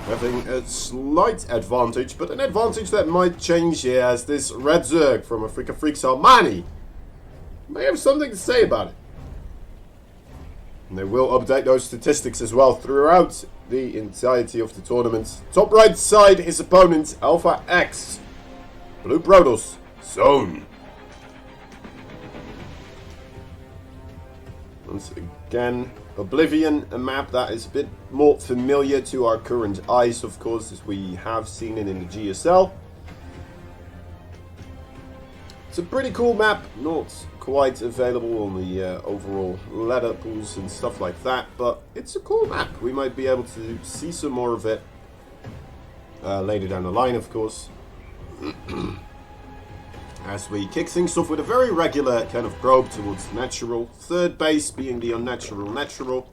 having a slight advantage, but an advantage that might change here as this Red Zerg from Afrika Freaks Armani may have something to say about it. And they will update those statistics as well throughout the entirety of the tournament. Top right side, his opponent, Alpha X. Blue Protoss, Zoun. Once again, Oblivion, a map that is a bit more familiar to our current eyes, of course, as we have seen it in the GSL. It's a pretty cool map, not quite available on the overall ladder pools and stuff like that, but it's a cool map. We might be able to see some more of it later down the line, of course. As we kick things off with a very regular kind of probe towards natural. Third base being the unnatural natural.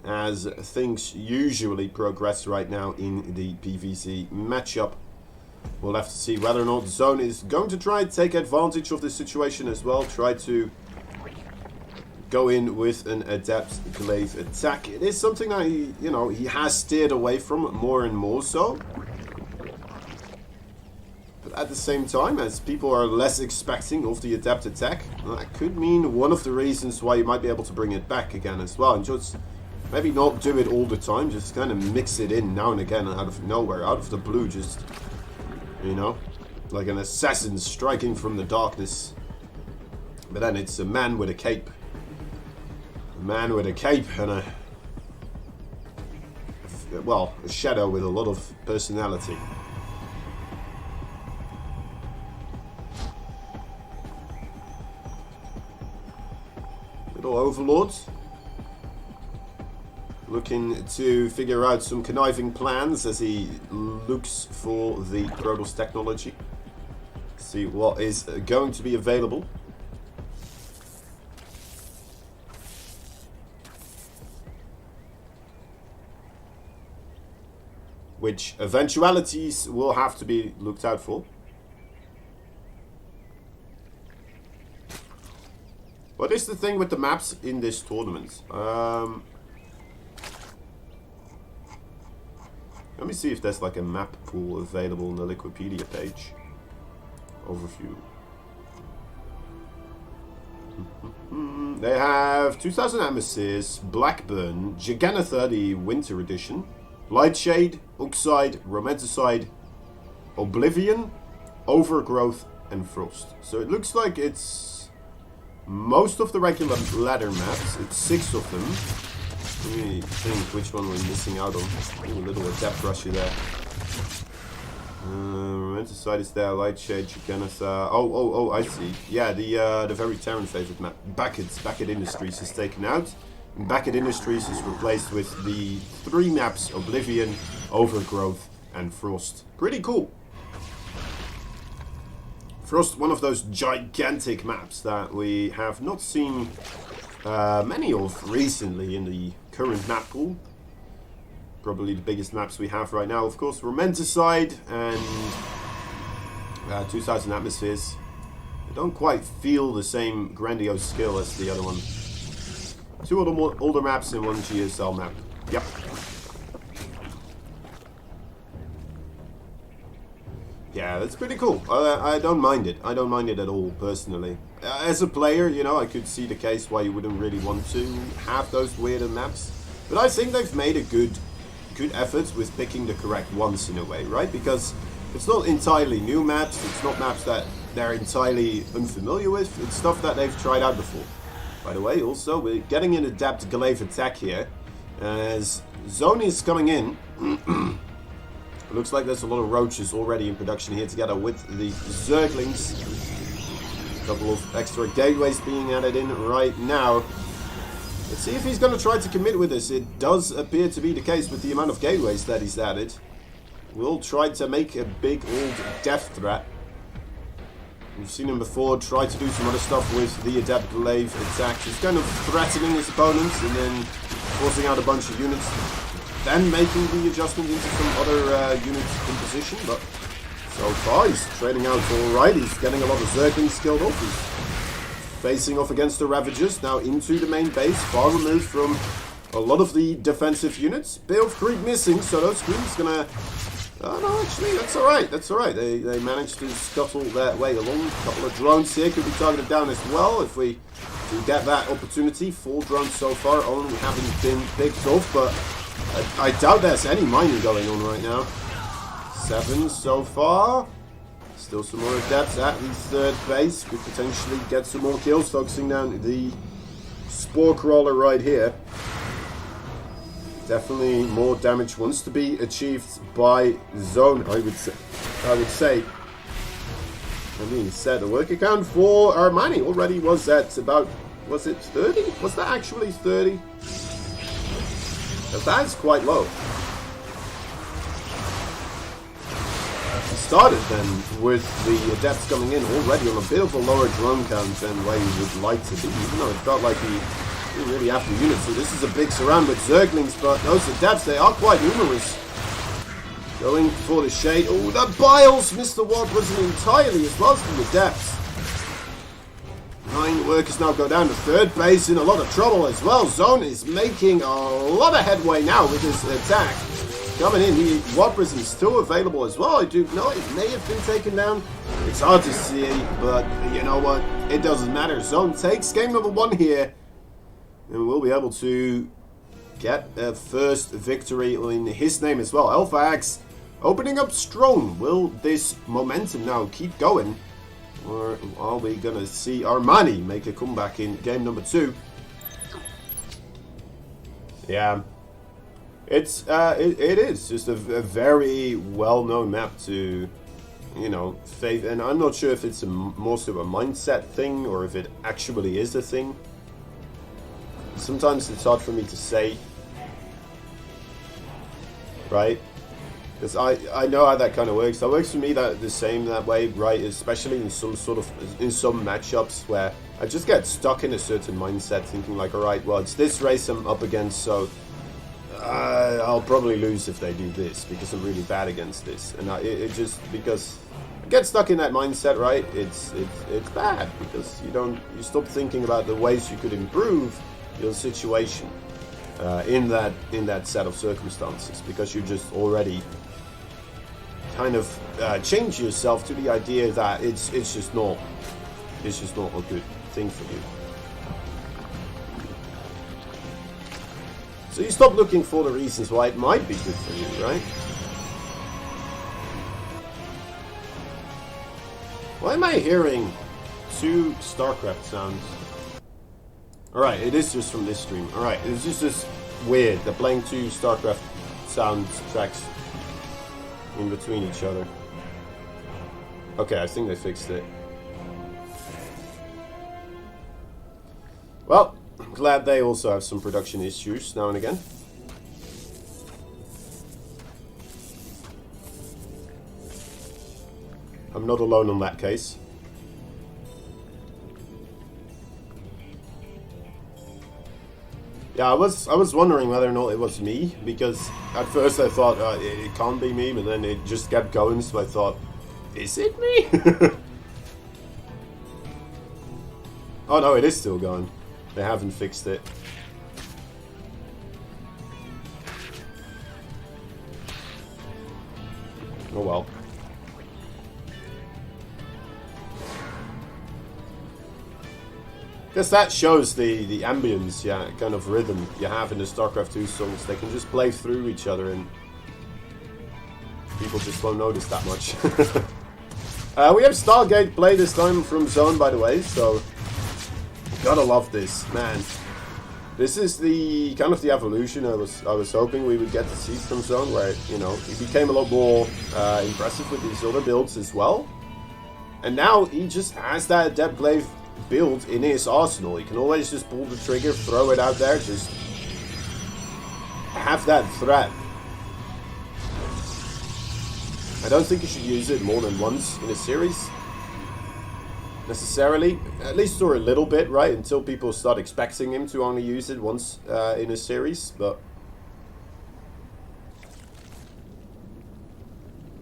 As things usually progress right now in the PvZ matchup. We'll have to see whether or not Zoun is going to try to take advantage of this situation as well. Try to go in with an adept glaive attack. It is something that he has steered away from more and more so. But at the same time, as people are less expecting of the adept attack, that could mean one of the reasons why you might be able to bring it back again as well. And just maybe not do it all the time, just kind of mix it in now and again out of nowhere, out of the blue, just, you know, like an assassin striking from the darkness. But then it's a man with a cape. A man with a cape and a shadow with a lot of personality. Little Overlord. Looking to figure out some conniving plans as he looks for the Protoss technology. See what is going to be available. Which eventualities will have to be looked out for. What is the thing with the maps in this tournament? Let me see if there's like a map pool available on the Wikipedia page. Overview. They have 2000 Amethyst, Blackburn, Giganotha, the Winter Edition, Lightshade, Oxide, Romanticide, Oblivion, Overgrowth, and Frost. So it looks like it's most of the regular ladder maps. It's 6 of them. Let me think which one we're missing out on. Ooh, a little adept rusher there. Romanticide is there, Lightshade, Giganotha. Oh, I see. Yeah, the very Terran favorite map. Beckett Industries is taken out. And Beckett Industries is replaced with the 3 maps, Oblivion, Overgrowth, and Frost. Pretty cool. Frost, one of those gigantic maps that we have not seen many of recently in the current map pool. Probably the biggest maps we have right now, of course, Romanticide and 2000 Atmospheres. They don't quite feel the same grandiose skill as the other one. 2 older maps and 1 GSL map. Yep. Yeah, that's pretty cool. I don't mind it. I don't mind it at all, personally. As a player, you know, I could see the case why you wouldn't really want to have those weirder maps. But I think they've made a good effort with picking the correct ones in a way, right? Because it's not entirely new maps. It's not maps that they're entirely unfamiliar with. It's stuff that they've tried out before. By the way, also, we're getting an adept glaive attack here. As Zoun is coming in. It looks like there's a lot of roaches already in production here together with the Zerglings. A couple of extra gateways being added in right now. Let's see if he's going to try to commit with this. It does appear to be the case with the amount of gateways that he's added. We'll try to make a big old death threat. We've seen him before try to do some other stuff with the adept glaive attack. He's kind of threatening his opponents and then forcing out a bunch of units. Then making the adjustment into some other units in position, but so far he's trading out alright. He's getting a lot of Zerglings killed off. He's facing off against the Ravagers, now into the main base, far removed from a lot of the defensive units. Bit of creep missing, so those creeps gonna... no, actually, that's alright. That's alright. They managed to scuttle their way along. A couple of drones here could be targeted down as well if we do get that opportunity. 4 drones so far, only having been picked off, but I doubt there's any mining going on right now. 7 so far. Still some more adepts at the 3rd base. Could potentially get some more kills, focusing down the Spore Crawler right here. Definitely more damage wants to be achieved by Zoun, I would say. That being said, the work account for Armani already was at about, was it 30? Was that actually 30? That's quite low. Started then with the adepts coming in already on a bit of a lower drone count than where you would like to be, even though it felt like he didn't really have the units. So this is a big surround with Zerglings, but those adepts, they are quite numerous. Going for the shade. Oh, the Biles missed the wall prison entirely, as well as the adepts. 9 workers now go down to 3rd base, in a lot of trouble as well. Zoun is making a lot of headway now with his attack. Coming in, the War Prison is still available as well. I do know it may have been taken down. It's hard to see, but you know what? It doesn't matter. Zoun takes game number 1 here. And we'll be able to get a first victory in his name as well. Alpha Axe opening up strong. Will this momentum now keep going? Or are we going to see Armani make a comeback in game number 2? Yeah. It is just a very well-known map to, you know, faith, and I'm not sure if it's more of a mindset thing or if it actually is a thing. Sometimes it's hard for me to say, right? Because I know how that kind of works. That works for me the same that way, right? Especially in some matchups where I just get stuck in a certain mindset, thinking like, all right, well, it's this race I'm up against, so. I'll probably lose if they do this because I'm really bad against this, and it just because I get stuck in that mindset, right? It's bad because you stop thinking about the ways you could improve your situation in that set of circumstances, because you just already kind of change yourself to the idea that it's just not a good thing for you. So you stop looking for the reasons why it might be good for you, right? Why am I hearing 2 StarCraft sounds? Alright, it is just from this stream. Alright, it's just weird. They're playing 2 StarCraft sound tracks in between each other. Okay, I think they fixed it. Well, I'm glad they also have some production issues now and again. I'm not alone on that case. Yeah, I was wondering whether or not it was me, because at first I thought it can't be me, but then it just kept going, so I thought, is it me? Oh no, it is still going. They haven't fixed it. Oh well. Guess that shows the ambience, yeah, kind of rhythm you have in the StarCraft 2 songs. They can just play through each other and people just won't notice that much. We have Stargate play this time from Zoun, by the way, so gotta love this, man. This is the kind of the evolution I was hoping we would get to see from Zoun, where, you know, he became a lot more impressive with these other builds as well. And now he just has that Adept Glaive build in his arsenal. He can always just pull the trigger, throw it out there, just have that threat. I don't think you should use it more than once in a series, necessarily, at least for a little bit, right, until people start expecting him to only use it once in a series, but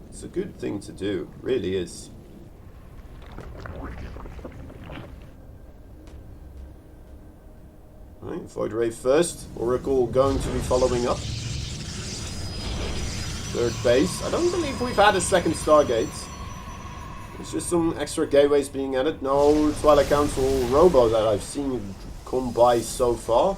it's a good thing to do, really is. Right, Void Ray first. Oracle going to be following up. Third base. I don't believe we've had a second Stargate. It's just some extra gateways being added. No Twilight Council Robo that I've seen come by so far.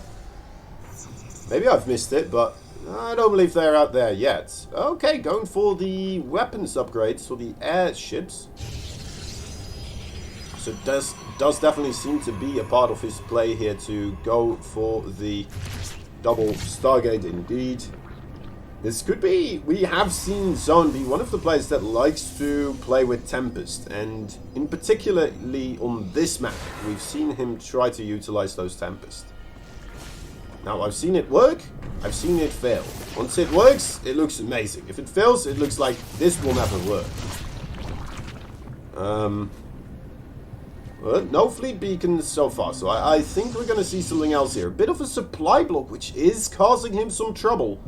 Maybe I've missed it, but I don't believe they're out there yet. Okay, going for the weapons upgrades for the airships. So it does definitely seem to be a part of his play here to go for the double Stargate indeed. This could be, we have seen Zoun be one of the players that likes to play with Tempest, and in particularly on this map, we've seen him try to utilize those Tempest. Now, I've seen it work, I've seen it fail. Once it works, it looks amazing. If it fails, it looks like this will never work. No fleet beacons so far, so I think we're going to see something else here. A bit of a supply block, which is causing him some trouble.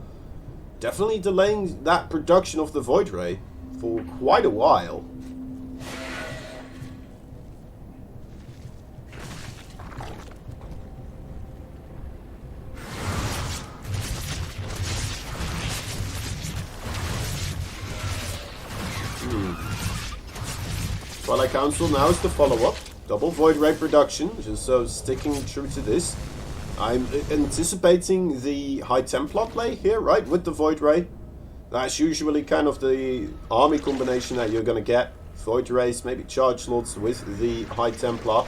Definitely delaying that production of the Void Ray for quite a while. Twilight Council now is the follow-up. Double Void Ray production, just so sticking true to this. I'm anticipating the High Templar play here, right, with the Void Ray. That's usually kind of the army combination that you're going to get. Void Rays, maybe charge slots with the High Templar.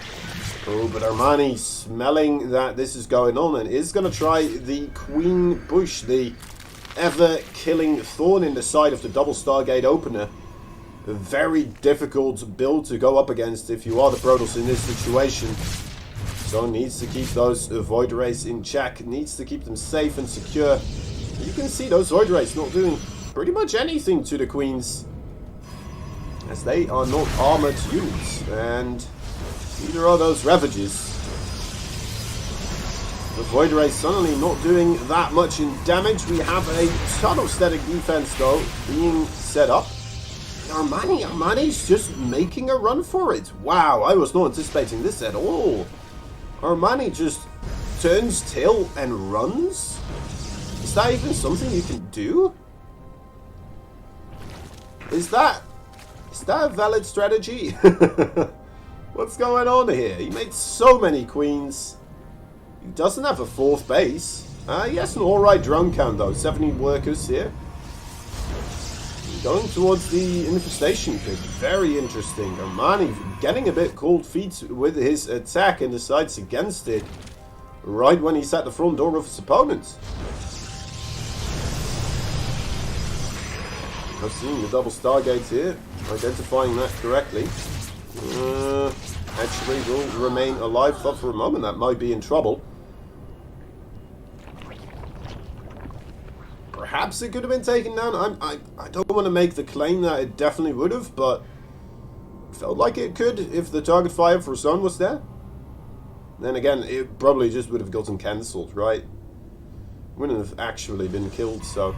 Oh, but Armani smelling that this is going on and is going to try the Queen Push, the ever-killing thorn in the side of the double Stargate opener. A very difficult build to go up against if you are the Protoss in this situation. So needs to keep those Void Rays in check, needs to keep them safe and secure. You can see those Void Rays not doing pretty much anything to the Queens, as they are not armored units, and neither are those Ravages. The Void Rays suddenly not doing that much in damage. We have a ton of static defense though being set up. Armani's just making a run for it. Wow, I was not anticipating this at all. Armani just turns tail and runs? Is that even something you can do? Is that a valid strategy? What's going on here? He made so many queens. He doesn't have a fourth base. He has an alright drone count though. 70 workers here. Going towards the infestation pit. Very interesting. Armani getting a bit cold feet with his attack and decides against it right when he's at the front door of his opponent. I've seen the double Stargate here. Identifying that correctly. Actually will remain alive. Thought for a moment that might be in trouble. Perhaps it could have been taken down. I don't want to make the claim that it definitely would have, but it felt like it could if the target fire for Zoun was there. Then again, it probably just would have gotten cancelled, right? Wouldn't have actually been killed, so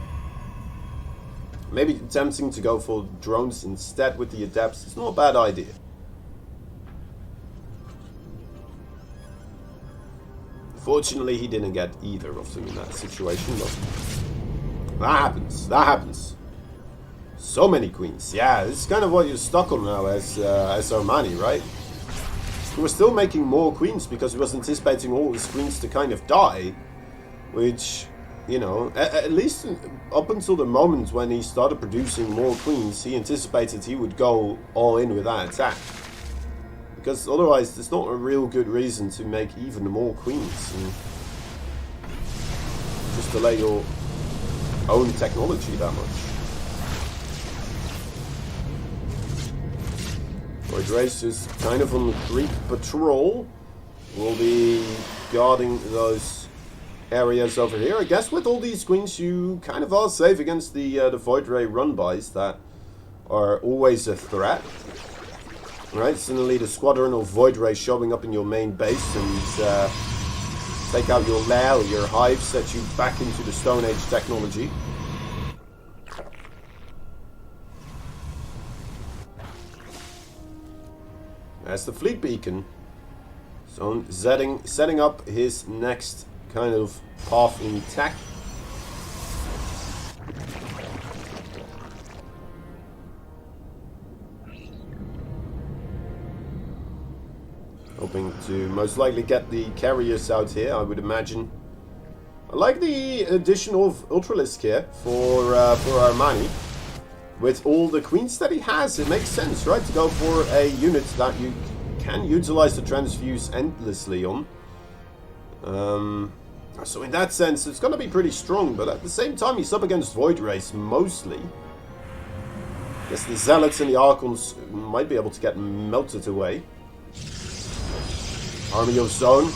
maybe attempting to go for drones instead with the adepts is not a bad idea. Fortunately, he didn't get either of them in that situation, but that happens. That happens. So many queens. Yeah, this is kind of what you're stuck on now as Armani, right? He was still making more queens because he was anticipating all his queens to kind of die, which, you know, at least up until the moment when he started producing more queens, he anticipated he would go all in with that attack. Because otherwise, there's not a real good reason to make even more queens and just delay your own technology that much. Void Rays just kind of on creep patrol. We'll be guarding those areas over here. I guess with all these queens, you kind of are safe against the Void Ray run-bys that are always a threat. Right, suddenly the squadron of Void Rays showing up in your main base and take out your lair, your hive, set you back into the Stone Age technology. As the fleet beacon, so setting up his next kind of path intact. Hoping to most likely get the carriers out here, I would imagine. I like the addition of Ultralisk here for Armani. With all the queens that he has, it makes sense, right? To go for a unit that you can utilize the transfuse endlessly on. So in that sense, it's going to be pretty strong, but at the same time, he's up against Void Rays mostly. I guess the Zealots and the Archons might be able to get melted away. Army of Zoun.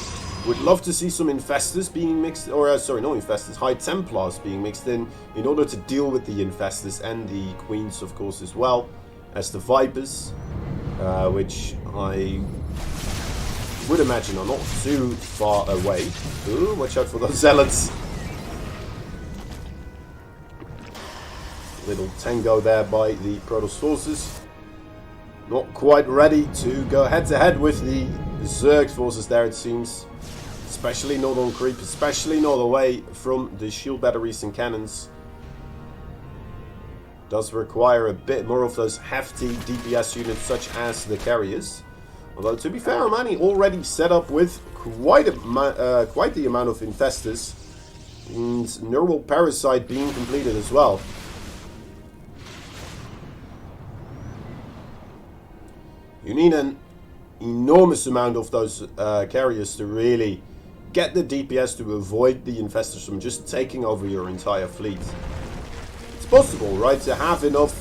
Would love to see some Infestors being mixed, or sorry, no Infestors, High Templars being mixed in order to deal with the Infestors and the Queens, of course, as well as the Vipers, which I would imagine are not too far away. Ooh, watch out for those Zealots. Little tango there by the Protoss forces. Not quite ready to go head-to-head with the Zerg forces there, it seems. Especially not on creep, especially not away from the shield batteries and cannons. Does require a bit more of those hefty DPS units such as the carriers. Although, to be fair, Armani already set up with quite the amount of Infestors. And Neural Parasite being completed as well. You need an enormous amount of those carriers to really get the DPS to avoid the Infestors from just taking over your entire fleet. It's possible, right, to have enough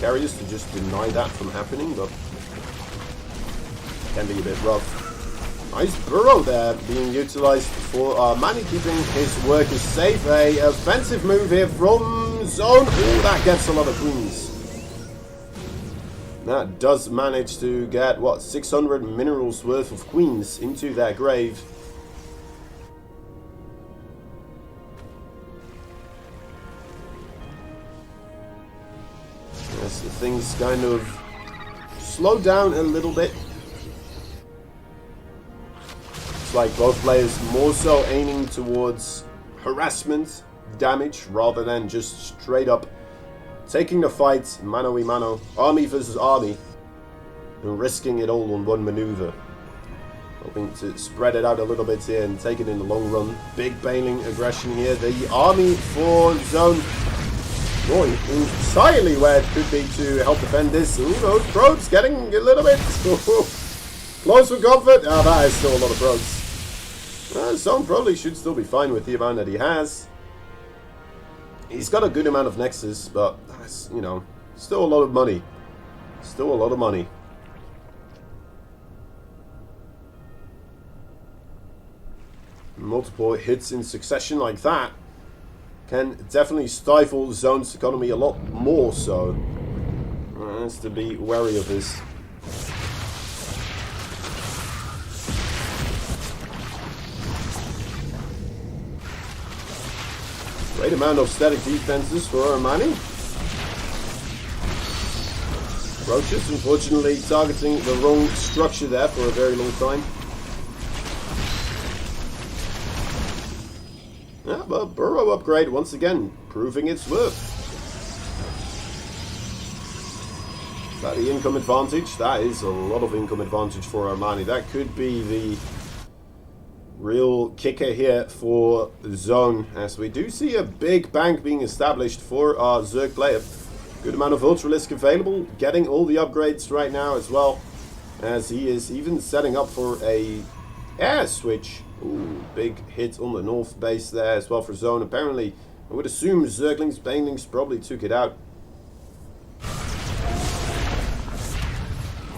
carriers to just deny that from happening, but it can be a bit rough. Nice burrow there being utilized for Armani, keeping his workers safe. A offensive move here from Zoun. Oh, that gets a lot of queens. That does manage to get, what, 600 minerals worth of queens into their grave. As the things kind of slow down a little bit. It's like both players more so aiming towards harassment, damage, rather than just straight up taking the fight mano a mano, army versus army, and risking it all on one maneuver. Hoping to spread it out a little bit here and take it in the long run. Big bailing aggression here. The army for Zoun going entirely where it could be to help defend this. Ooh, those probes getting a little bit close for comfort. Ah, that is still a lot of probes. Zoun probably should still be fine with the amount that he has. He's got a good amount of Nexus, but that's, you know, still a lot of money. Still a lot of money. Multiple hits in succession like that can definitely stifle Zoun's economy a lot more, so has to be wary of this. Great amount of static defenses for Armani. Roaches, unfortunately, targeting the wrong structure there for a very long time. Yeah, but burrow upgrade once again, proving its worth. Is that the income advantage? That is a lot of income advantage for Armani. That could be the real kicker here for Zoun, as we do see a big bank being established for our Zerg player. Good amount of Ultralisk available, getting all the upgrades right now as well, as he is even setting up for a air switch. Ooh, big hit on the north base there as well for Zoun. Apparently, I would assume Zerglings, Banelings probably took it out.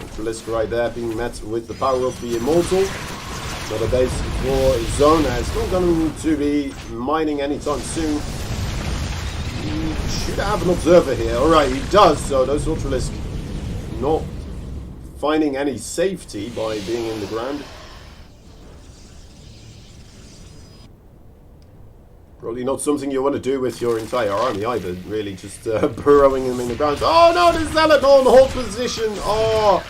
Ultralisk right there being met with the power of the Immortal. Another base for Zoun, as not going to be mining anytime soon. He should have an observer here. Alright, he does, so those Ultralisk not finding any safety by being in the ground. Probably not something you want to do with your entire army either, really, just burrowing them in the ground. Oh no, the Zealot on hold position! Oh!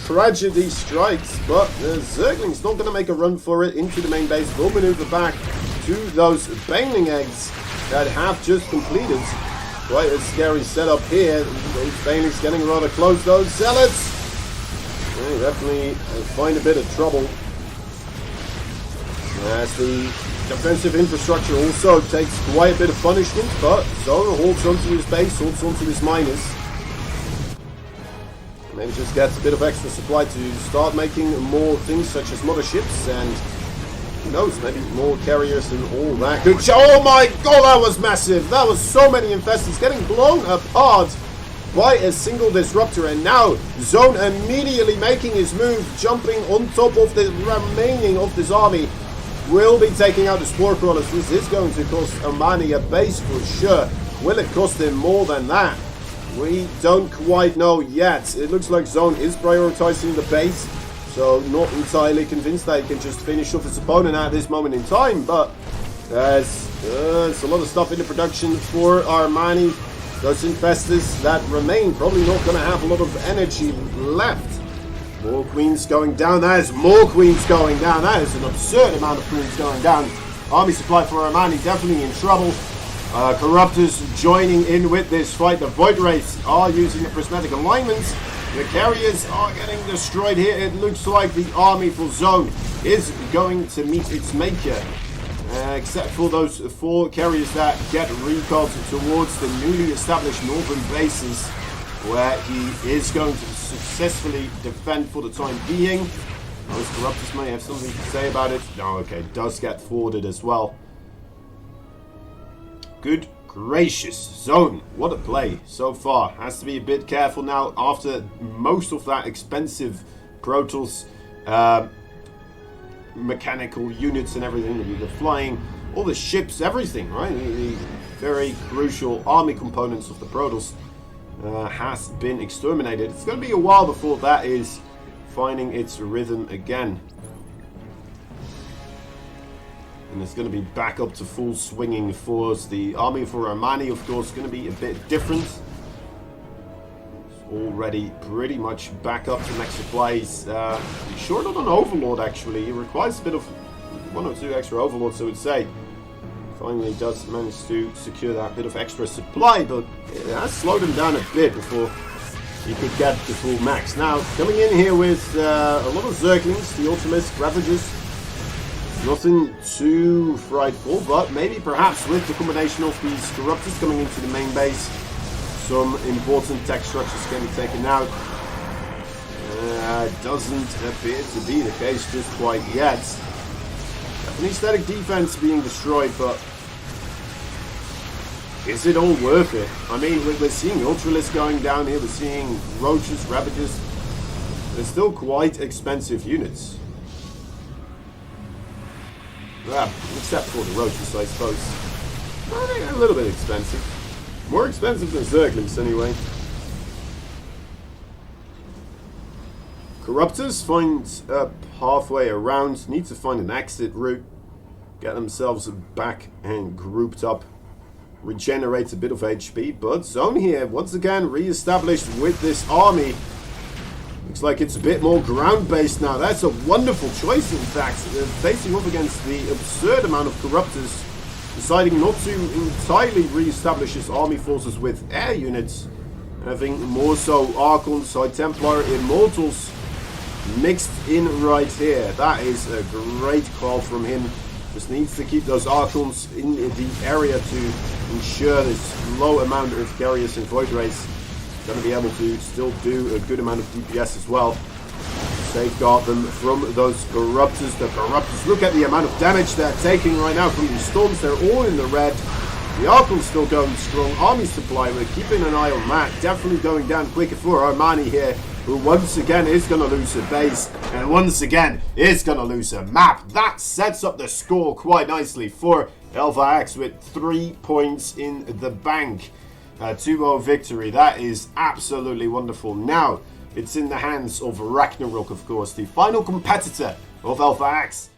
tragedy strikes, but Zergling's not going to make a run for it into the main base. Will maneuver back to those Baneling eggs that have just completed. Quite a scary setup here. Those Banelings getting rather close. Those Zealots, they definitely find a bit of trouble. As the defensive infrastructure also takes quite a bit of punishment, but Zoun holds onto his base, holds onto his miners. Maybe just gets a bit of extra supply to start making more things such as motherships and who knows, maybe more carriers and all that good. Oh my god, that was massive! That was so many infestants getting blown apart by a single disruptor, and now Zoun immediately making his move, jumping on top of the remaining of this army. Will be taking out the Spore Crawlers. This is going to cost Armani a base for sure. Will it cost him more than that? We don't quite know yet. It looks like Zoun is prioritizing the base, so not entirely convinced that he can just finish off his opponent at this moment in time, but there's a lot of stuff in the production for Armani. Those infestors that remain probably not going to have a lot of energy left. More queens going down. That is more queens going down. That is an absurd amount of queens going down. Army supply for Armani definitely in trouble. Corruptors joining in with this fight. The Void Wraiths are using the prismatic alignments. The carriers are getting destroyed here. It looks like the army for Zoun is going to meet its maker. Except for those 4 carriers that get recalled towards the newly established northern bases, where he is going to successfully defend for the time being. Those Corruptors may have something to say about it. No, okay, does get forwarded as well. Good gracious, Zoun, what a play so far. Has to be a bit careful now after most of that expensive Protoss mechanical units and everything, the flying, all the ships, everything, right? The very crucial army components of the Protoss has been exterminated. It's going to be a while before that is finding its rhythm again. And it's going to be back up to full swinging force. The army for Armani, of course, is going to be a bit different. It's already pretty much back up to max supplies. Short on an Overlord, actually. It requires a bit of 1 or 2 extra Overlords, I would say. Finally does manage to secure that bit of extra supply, but it has slowed him down a bit before he could get the full max. Now, coming in here with a lot of Zerglings, the Ultimist Ravagers. Nothing too frightful, but maybe perhaps with the combination of these Corruptors coming into the main base, some important tech structures can be taken out. Doesn't appear to be the case just quite yet. Definitely static defense being destroyed, but is it all worth it? I mean, we're seeing Ultralisk going down here, we're seeing Roaches, Ravagers. They're still quite expensive units. Well, except for the Roaches, I suppose. They're a little bit expensive. More expensive than Zerglings, anyway. Corruptors find a pathway around, need to find an exit route, get themselves back and grouped up, regenerate a bit of HP, but Zoun here, once again, re-established with this army. Looks like it's a bit more ground-based now. That's a wonderful choice, in fact. Facing off against the absurd amount of Corruptors, deciding not to entirely re-establish his army forces with air units, having more so Archons, High Templar, Immortals mixed in right here. That is a great call from him. Just needs to keep those Archons in the area to ensure this low amount of carriers and Void Wraiths. Going to be able to still do a good amount of DPS as well. Safeguard them from those Corruptors. The Corruptors, look at the amount of damage they're taking right now from these storms. They're all in the red. The Archon's still going strong. Army supply, we're keeping an eye on that. Definitely going down quicker for Armani here, who once again is going to lose a base, and once again is going to lose a map. That sets up the score quite nicely for Alpha X with 3 points in the bank. 2-0 victory. That is absolutely wonderful. Now, it's in the hands of Ragnarok, of course, the final competitor of Alpha X.